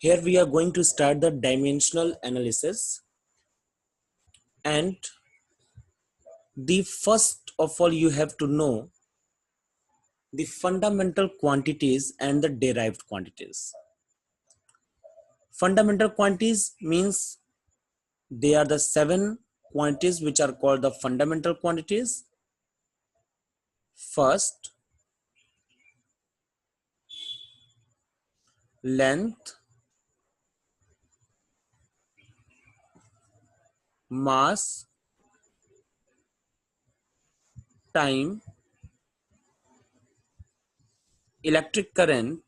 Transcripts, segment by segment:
Here we are going to start the dimensional analysis, and the first of all you have to know the fundamental quantities and the derived quantities. Fundamental quantities means they are the 7 quantities which are called the fundamental quantities. First, length, mass, time, electric current,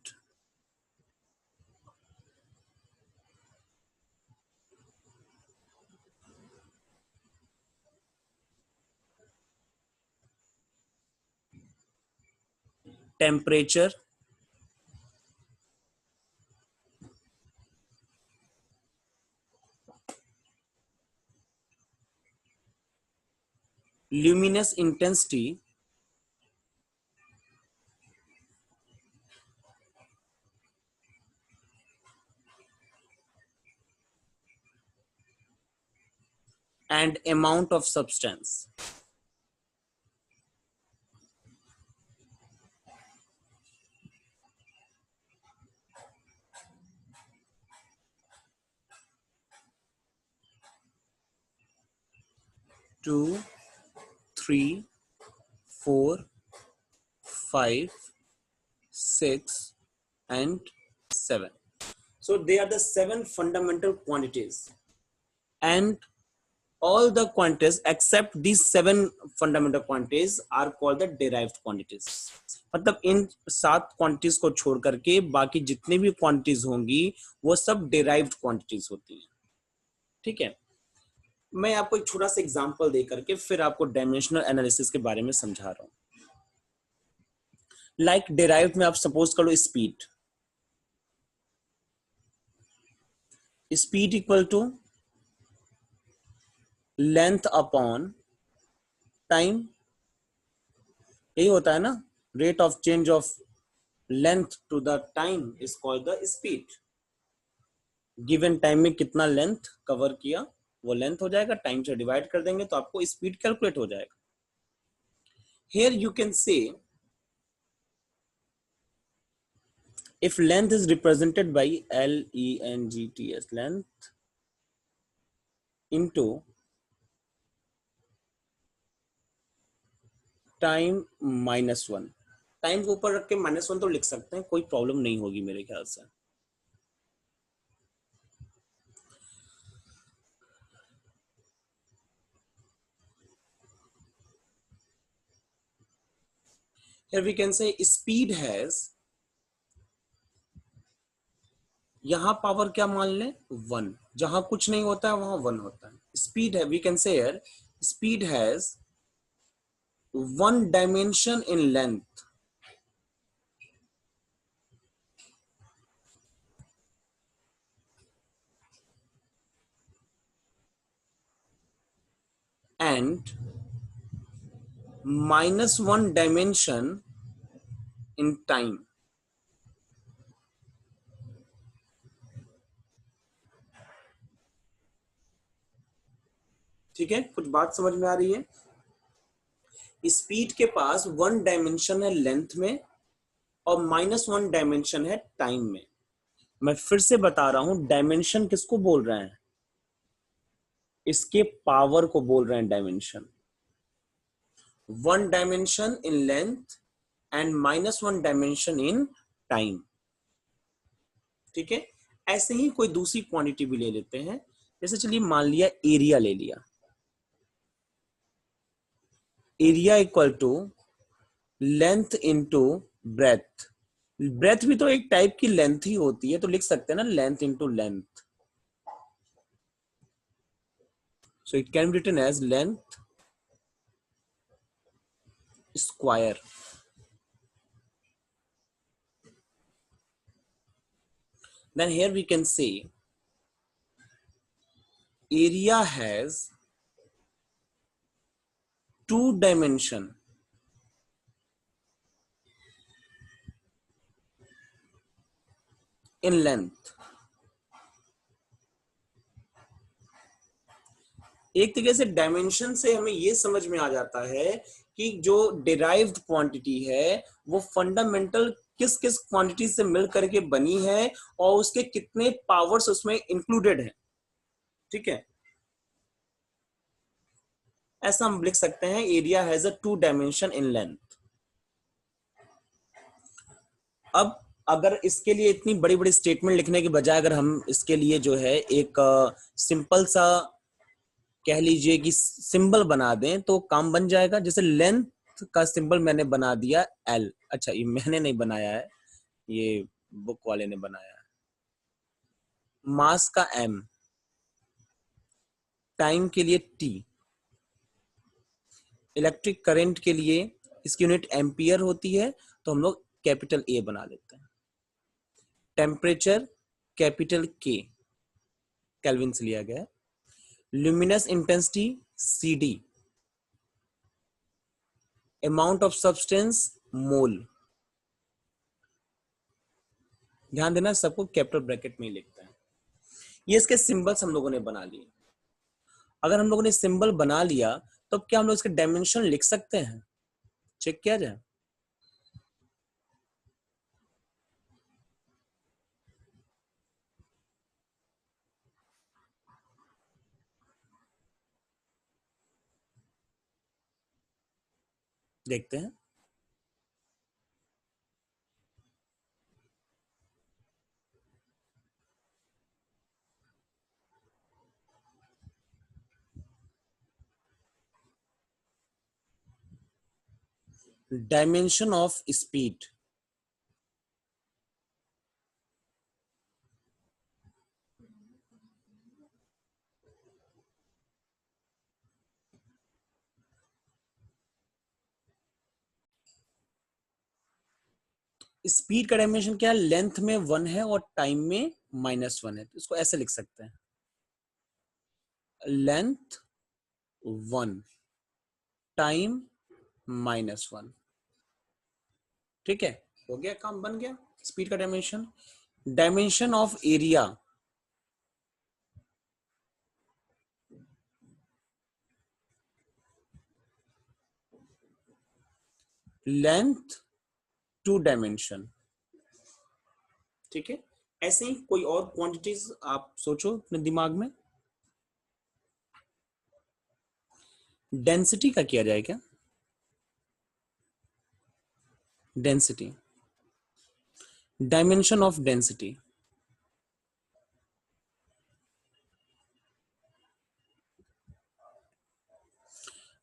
temperature, luminous intensity, and amount of substance. Two, 3, 4, 5, 6, and 7. So they are the 7 fundamental quantities, and all the quantities except these 7 fundamental quantities are called the derived quantities. मतलब इन 7 quantities को छोड़ करके बाकी जितनी भी quantities होंगी वो सब derived quantities होती हैं. ठीक है, मैं आपको एक छोटा सा एग्जांपल दे करके फिर आपको डायमेंशनल एनालिसिस के बारे में समझा रहा हूं. लाइक derived में आप सपोज करो speed. Speed equal to length upon time. यही होता है ना, rate of change of length to the time is called the speed. Given time में कितना लेंथ कवर किया वो लेंथ हो जाएगा, टाइम से डिवाइड कर देंगे तो आपको स्पीड कैलकुलेट हो जाएगा. Here you can say if length is represented by length length into time -1. Time को ऊपर रख के -1 तो लिख सकते हैं, कोई प्रॉब्लम नहीं होगी मेरे ख्याल से. Here we can say speed has, यहां पावर क्या मान लें 1, जहां कुछ नहीं होता है वहां 1 होता है. स्पीड है, we can say here speed has 1 dimension in length and -1 dimension in time. ठीक है, कुछ बात समझ में आ रही है. स्पीड के पास 1 डायमेंशन है लेंथ में और -1 डायमेंशन है टाइम में. मैं फिर से बता रहा हूं, डायमेंशन किसको बोल रहे हैं, इसके पावर को बोल रहे हैं dimension. 1 dimension in length and -1 dimension in time. ठीक है, ऐसे ही कोई दूसरी क्वांटिटी भी ले लेते हैं. जैसे चलिए मान लिया एरिया ले लिया. Area equal to length into breadth. Breadth भी तो एक टाइप की लेंथ ही होती है, तो लिख सकते हैं ना length into length. So it can be written as length square. Then here we can say area has 2 dimension in length. एक तरीके से डायमेंशन से हमें ये समझ में आ जाता है कि जो डिराइव्ड क्वांटिटी है वो फंडामेंटल किस किस क्वांटिटी से मिल करके बनी है और उसके कितने पावर्स उसमें इंक्लूडेड है। ठीक है, ऐसा हम लिख सकते हैं, area has a 2 dimension in length. अब अगर इसके लिए इतनी बड़ी बड़ी स्टेटमेंट लिखने के बजाय अगर हम इसके लिए जो है एक सिंपल सा कह लीजिए कि सिंबल बना दें तो काम बन जाएगा। जैसे लेंथ का सिंबल मैंने बना दिया एल। अच्छा, ये मैंने नहीं बनाया है, ये बुक वाले ने बनाया है। मास का एम, टाइम के लिए टी, इलेक्ट्रिक करंट के लिए इसकी यूनिट एम्पियर होती है तो हम लोग कैपिटल ए बना लेते हैं। टेम्परेचर कैपिटल के, केल्विन से लिया गया है। Luminous intensity C D, amount of substance mole. ध्यान देना सबको कैपिटल ब्रैकेट में ही लिखते हैं। ये इसके सिंबल्स हम लोगों ने बना लिए। अगर हम लोगों ने सिंबल बना लिया तो क्या हम लोग इसके डायमेंशन लिख सकते हैं? चेक किया जाए। देखते हैं। डायमेंशन ऑफ स्पीड, स्पीड का डायमेंशन क्या है? लेंथ में 1 है और टाइम में -1 है, तो इसको ऐसे लिख सकते हैं, लेंथ 1, टाइम -1। ठीक है, हो गया, काम बन गया। स्पीड का dimension. Dimension of area, length 2 dimension. ठीक है, ऐसे ही कोई और क्वांटिटीज आप सोचो अपने दिमाग में। डेंसिटी का किया जाए क्या? Density, dimension of density.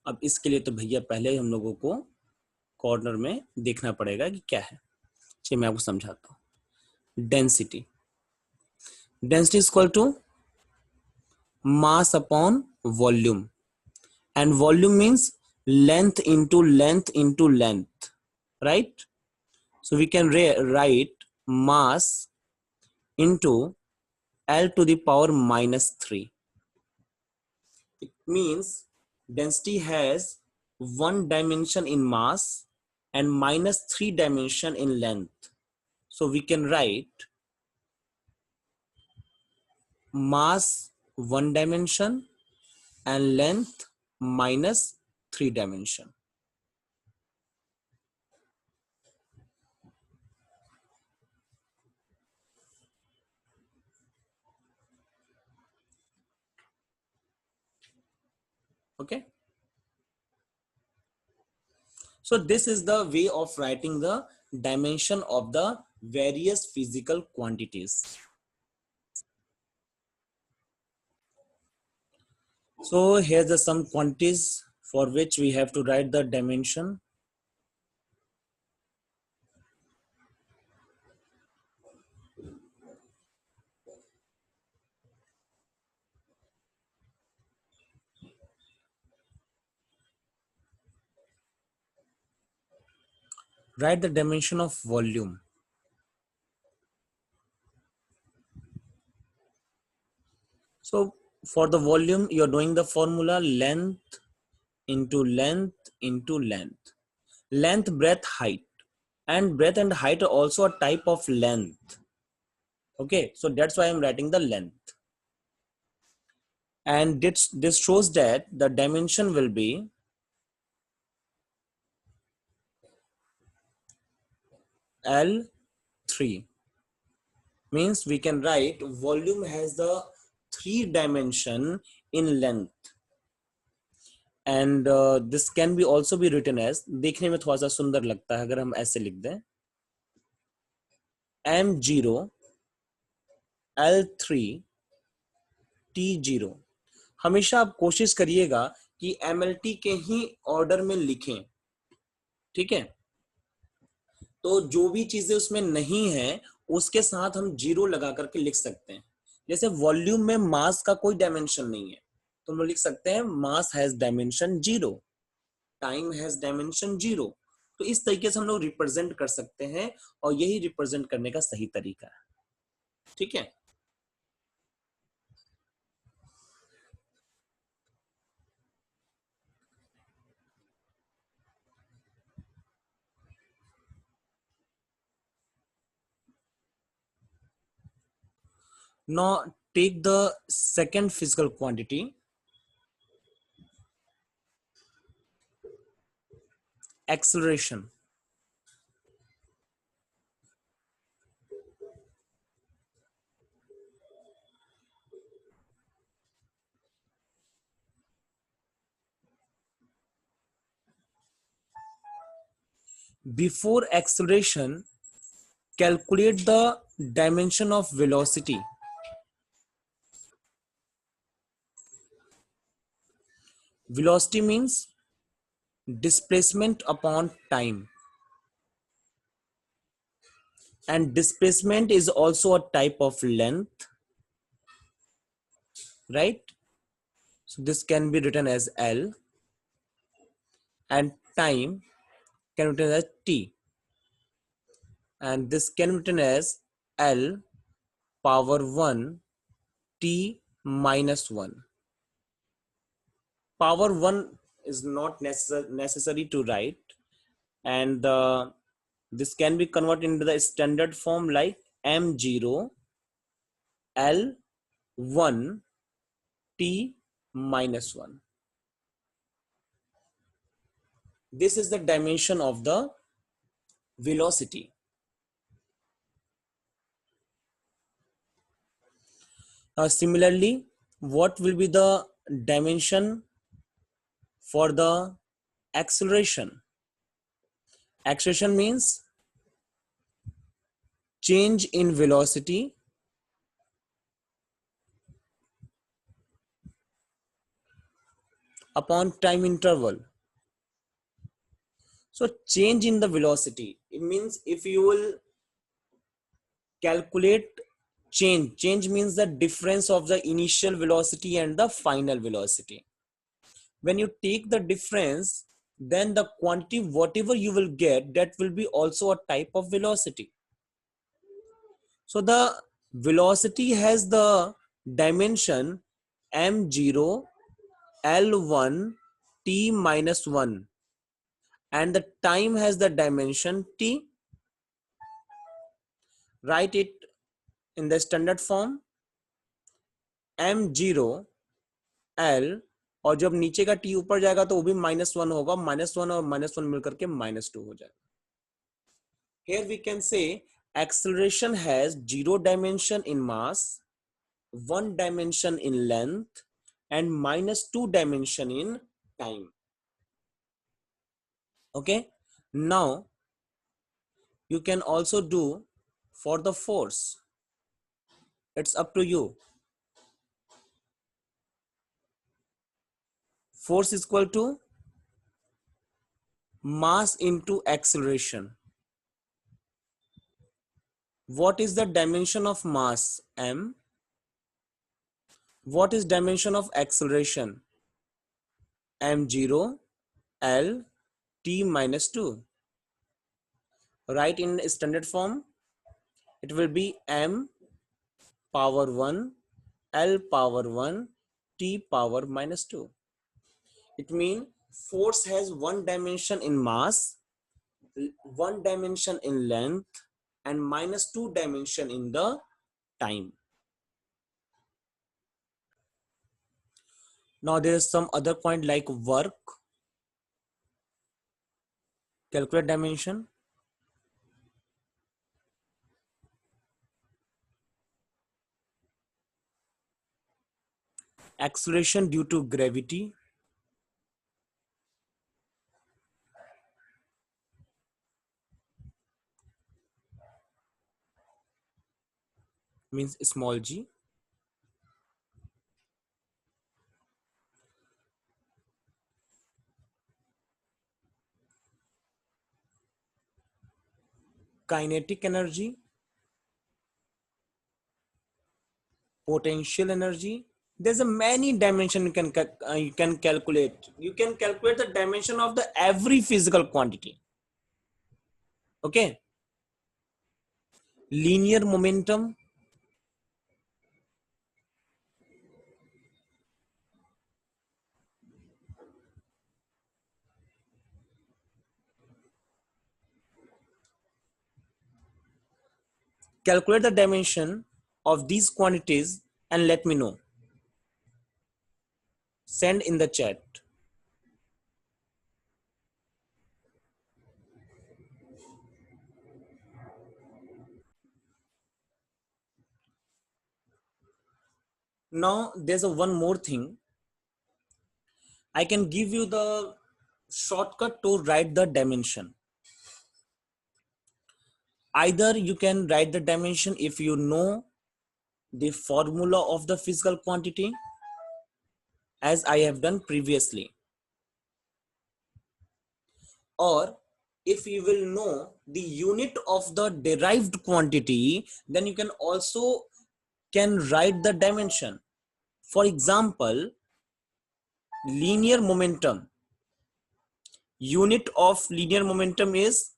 अब इसके लिए तो भैया पहले ही हम लोगों को कॉर्नर में देखना पड़ेगा कि क्या है। चलिए मैं आपको समझाता हूं। Density, density is equal to mass upon volume, and volume means length into length into length, right? So we can write mass into L to the power -3. It means density has 1 dimension in mass and -3 dimension in length. So we can write mass 1 dimension and length -3 dimension. Okay, so this is the way of writing the dimension of the various physical quantities. So here's the some quantities for which we have to write the dimension. Write the dimension of volume. So for the volume, you're doing the formula length into length into length. Length, breadth, height. And breadth and height are also a type of length. Okay, so that's why I'm writing the length. and this shows that the dimension will be L3. Means we can write volume has the 3 dimension in length, and this can be also be written as, देखने में थोड़ा सा सुंदर लगता है अगर हम ऐसे लिख दें, M0 L3 T0. हमेशा आप कोशिश करिएगा कि MLT के ही ऑर्डर में लिखें, ठीक है। तो जो भी चीजें उसमें नहीं है उसके साथ हम जीरो लगा करके लिख सकते हैं। जैसे वॉल्यूम में मास का कोई डायमेंशन नहीं है तो हम लिख सकते हैं मास has dimension 0, time has dimension 0। तो इस तरीके से हम लोग रिप्रेजेंट कर सकते हैं और यही रिप्रेजेंट करने का सही तरीका है, ठीक है। Now take the second physical quantity, acceleration. Before acceleration, calculate the dimension of velocity. Velocity means displacement upon time, and displacement is also a type of length, right? So this can be written as L, and time can be written as T, and this can be written as L power 1 T minus 1. Power 1 is not necessary to write, and this can be converted into the standard form like M0 L1 T minus 1. This is the dimension of the velocity. Similarly, what will be the dimension for the acceleration? Acceleration means change in velocity upon time interval. So change in the velocity, it means if you will calculate change means the difference of the initial velocity and the final velocity. When you take the difference, then the quantity whatever you will get, that will be also a type of velocity. So the velocity has the dimension m0 l1 t minus 1, and the time has the dimension t. Write it in the standard form m0 l, और जब नीचे का t ऊपर जाएगा तो वो भी -1 होगा, -1 और -1 मिलकर के -2 हो जाएगा. Here we can say acceleration has 0 dimension in mass, 1 dimension in length, and -2 dimension in time. Okay, now you can also do for the force. It's up to you. Force is equal to mass into acceleration. What is the dimension of mass? M. What is dimension of acceleration? m0 l t minus 2. Write in standard form. It will be m power 1 l power 1 t power minus 2. It means force has 1 dimension in mass, 1 dimension in length, and -2 dimension in the time. Now there is some other point like work, calculate dimension, acceleration due to gravity, means small g, kinetic energy, potential energy. There's a many dimension you can calculate. You can calculate the dimension of the every physical quantity. Okay, linear momentum, calculate the dimension of these quantities and let me know. Send in the chat. Now there's a one more thing. I can give you the shortcut to write the dimension. Either you can write the dimension if you know the formula of the physical quantity, as I have done previously, or if you will know the unit of the derived quantity, then you can also can write the dimension. For example, linear momentum, unit of linear momentum is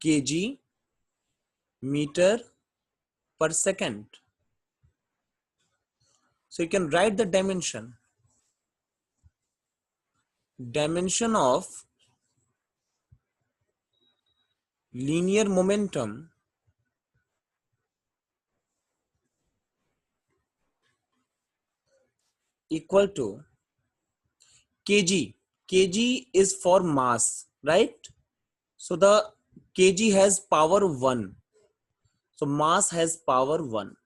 kg meter per second. So you can write the dimension of linear momentum equal to kg. Kg is for mass, right? So the kg has power 1, so mass has power 1.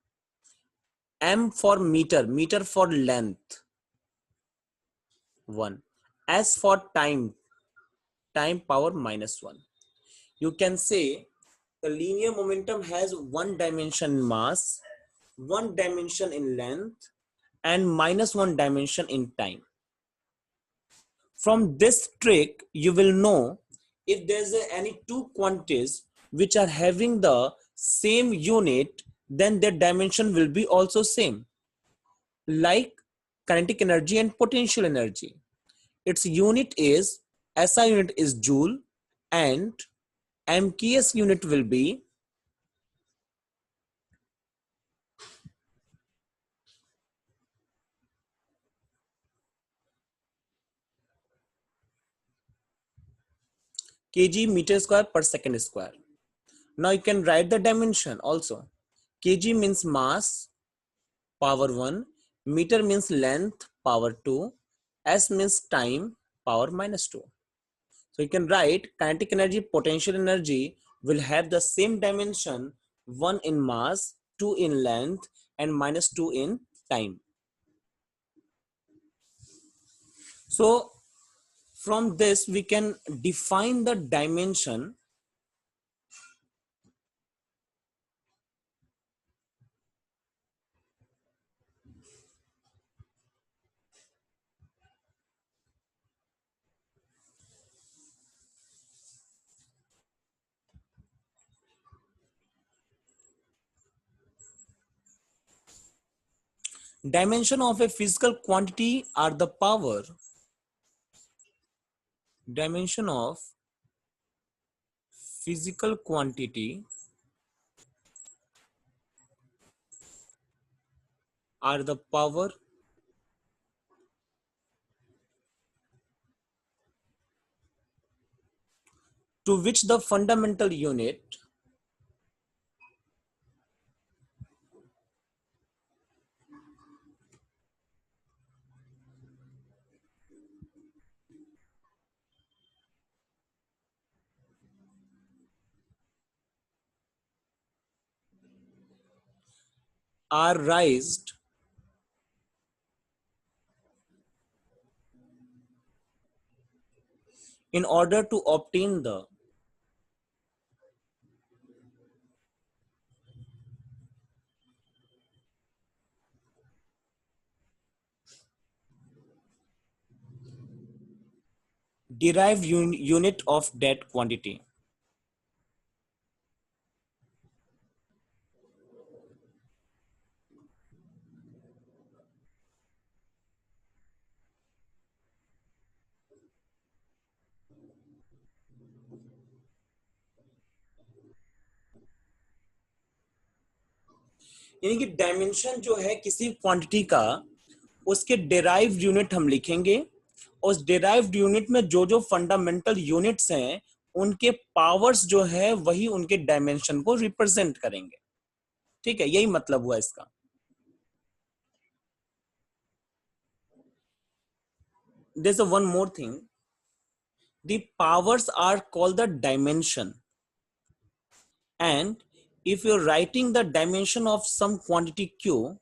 M for meter, meter for length, 1. S for time, time power -1. You can say the linear momentum has one dimension in mass, one dimension in length, and -1 dimension in time. From this trick, you will know if there's any two quantities which are having the same unit, then their dimension will be also same. Like kinetic energy and potential energy. Its unit is, SI unit is joule, and MKS unit will be kg meter square per second square. Now you can write the dimension also. Kg means mass, power 1, meter means length, power 2, S means time, power -2. So you can write kinetic energy, potential energy will have the same dimension, 1 in mass, 2 in length, and -2 in time. So from this we can define the dimension. Dimension of a physical quantity are the power. Dimension of physical quantity are the power to which the fundamental unit are raised in order to obtain the derived unit of that quantity. यानी कि dimension जो है किसी quantity का, उसके derived unit हम लिखेंगे। उस डेराइव्ड यूनिट में जो जो फंडामेंटल यूनिट्स हैं, उनके पावर्स जो है वही उनके डायमेंशन को रिप्रेजेंट करेंगे। ठीक है, यही मतलब हुआ इसका। There's a one more thing. The powers are called the dimension, and if you're writing the dimension of some quantity q,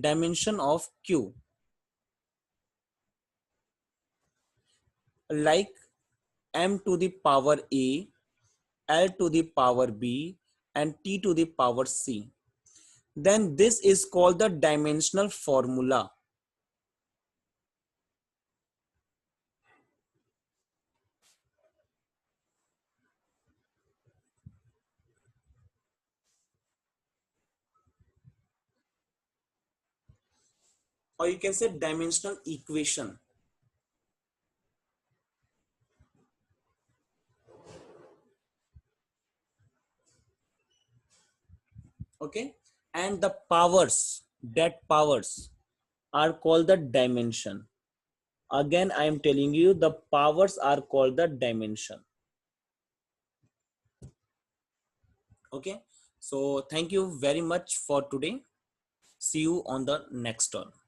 dimension of q, like m to the power a, l to the power b, and t to the power c, then this is called the dimensional formula. Or you can say dimensional equation. Okay, and the powers, that powers are called the dimension. Again, I am telling you, the powers are called the dimension. Okay, so thank you very much for today. See you on the next turn.